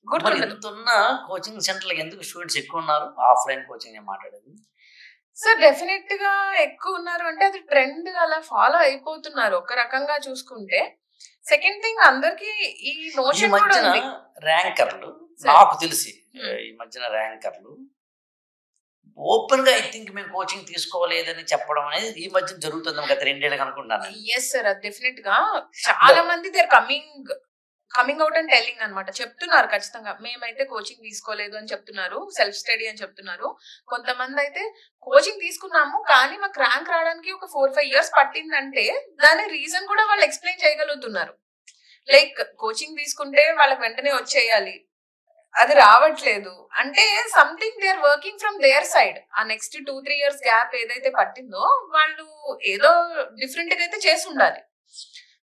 మరి గుర్తుండదు. ఇంతున్న కోచింగ్ సెంటర్‌లకి ఎందుకు స్టూడెంట్స్ ఎక్కువున్నారు? ఆఫ్‌లైన్ కోచింగ్ నేను మాట్లాడేది. సార్ డెఫినిట్‌గా ఎక్కువున్నారు అంటే అది ట్రెండ్ అలా ఫాలో అయిపోతున్నారు ఒక రకంగా చూసుకుంటే. సెకండ్ థింగ్ అందరికి ఈ ఈ నోషన్ కూడా మధ్యన ఉంది. ర్యాంకర్లు సరే. నాకు తెలిసి హ్మ్. ఈ మధ్యన ర్యాంకర్లు ఓపెన్‌గా ఐ థింక్ మేము కోచింగ్ తీసుకోలేదని చెప్పడం అనేది ఈ మధ్యన జరుగుతుందేమో గత 2 ఏళ్ళుగా అనుకుంటున్నాను నేను. Yes sir. అది డెఫినిట్‌గా చాలా మంది they are coming out and telling అన్నమాట. చెప్తున్నారు ఖచ్చితంగా. మేమైతే కోచింగ్ తీసుకోలేదు అని చెప్తున్నారు. సెల్ఫ్ స్టడీ అని చెప్తున్నారు. కొంతమందయితే కోచింగ్ తీసుకున్నాము. కానీ మాకు ర్యాంక్ రావడానికి ఒక 4, 5 ఇయర్స్ పట్టిందంటే దాని రీజన్ కూడా వాళ్ళు ఎక్స్‌ప్లెయిన్ చేయగలుగుతున్నారు. లైక్ కోచింగ్ తీసుకుంటే వాళ్ళకి వెంటనే వచ్చేయాలి. అది రావట్లేదు. అంటే something they are working from their side. ఆ నెక్స్ట్ 2, 3 ఇయర్స్ గ్యాప్ ఏదైతే పట్టిందో వాళ్ళు ఏదో డిఫరెంట్‌గా అయితే చేసుండాలి.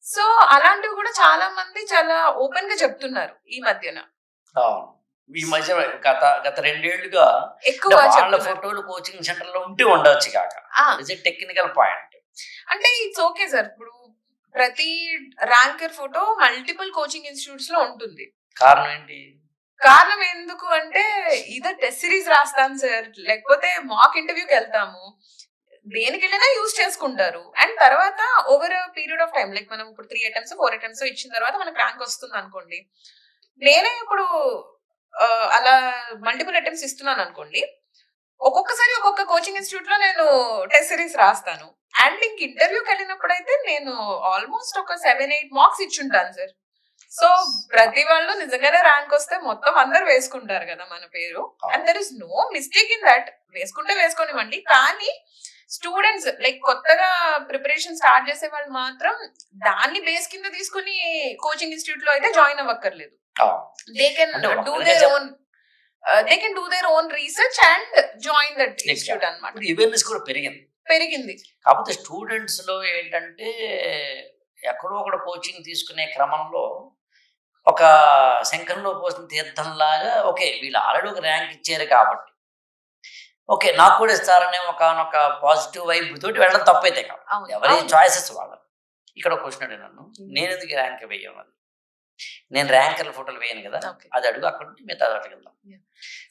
సో, అలాంటివి కూడా చాలా మంది చాలా ఓపెన్‌గా చెప్తున్నారు ఈ మధ్యన. అవును. ఈ మధ్య గత 2 ఏళ్లుగా అంటే ఎక్కువగా వాళ్ళ చెప్తున్నారు. ఫోటోలు కోచింగ్ సెంటర్‌లో ఉంటే ఉండొచ్చు కాక. ఆ! It's a technical point. అంటే ఇట్స్ ఓకే సార్. ఇప్పుడు ప్రతి ర్యాంకర్ ఫోటో మల్టిపుల్ కోచింగ్ ఇన్‌స్టిట్యూట్స్‌లో ఉంటుంది. కారణం ఏంటి? కారణం ఎందుకు అంటే ఇదో టెస్ట్ సిరీస్ రాస్తాం సార్. లేకపోతే మాక్ ఇంటర్వ్యూకెళ్తాము. దేనికెళ్ళినా యూజ్ చేసుకుంటారు. అండ్ తర్వాత over a period of time like మనం ఇప్పుడు 3 అటెంప్ట్స్, 4 అటెంప్ట్స్ ఇచ్చిన తర్వాత మనకు ర్యాంక్ వస్తుందనుకోండి. నేనే ఇప్పుడు అలా మల్టిపుల్ అటెంప్ట్స్ ఇస్తున్నాననుకోండి. ఒక్కొక్కసారి ఒక్కొక్క కోచింగ్ ఇన్‌స్టిట్యూట్‌లో నేను టెస్ట్ సిరీస్ రాస్తాను. అండ్ ఇంక ఇంటర్వ్యూకెళ్ళినప్పుడైతే నేను ఆల్‌మోస్ట్ ఒక 7, 8 మార్క్స్ ఇచ్చుంటాను సార్. సో, ప్రతి వాళ్ళు నిజంగానే ర్యాంక్ వస్తే మొత్తం అందరూ వేసుకుంటారు గదా మన పేరు. And there is no mistake in that. వేసుకుంటే వేసుకోనివ్వండి. కానీ స్టూడెంట్స్ లైక్ కొత్తగా ప్రిపరేషన్ స్టార్ట్ చేసే వాళ్ళు మాత్రం దాన్ని బేస్ కింద తీసుకొని కోచింగ్ ఇన్‌స్టిట్యూట్‌లో అయితే జాయిన్ అవ్వక్కర్లేదు. అవును. దే కెన్ అంటే డూ ఒకరిగా their own research and join that institute అన్నమాట. ఇప్పుడు అవేర్‌నెస్ కూడా పెరిగింది. పెరిగింది. కాకపోతే స్టూడెంట్స్‌లో ఏంటంటే ఎక్కడో ఒకడ కోచింగ్ తీసుకునే క్రమంలో ఒక శంఖంలో పోసిన తీర్థంలాగా ఓకే. వీళ్ళు ఆల్రెడీ ఒక ర్యాంక్ ఇచ్చారు కాబట్టి ఓకే. నాకు కూడా ఇస్తారనే ఒకానొక పాజిటివ్ వైబ్ తోటి వెళ్ళడం తప్పైతే కాదు. అవును. ఎవరి అవును. చాయిసెస్ వాళ్ళవి. ఇక్కడ ఒక క్వెషన్ అడిగాను నన్ను. నేనెందుకు ర్యాంక్ వేయను అని. నేను ర్యాంకర్ల ఫోటోలు వేయను కదా! ఓకే. అది అడుగు అక్కడ నుండి మిగతా వాటికి వెళ్దాం. యాహ్!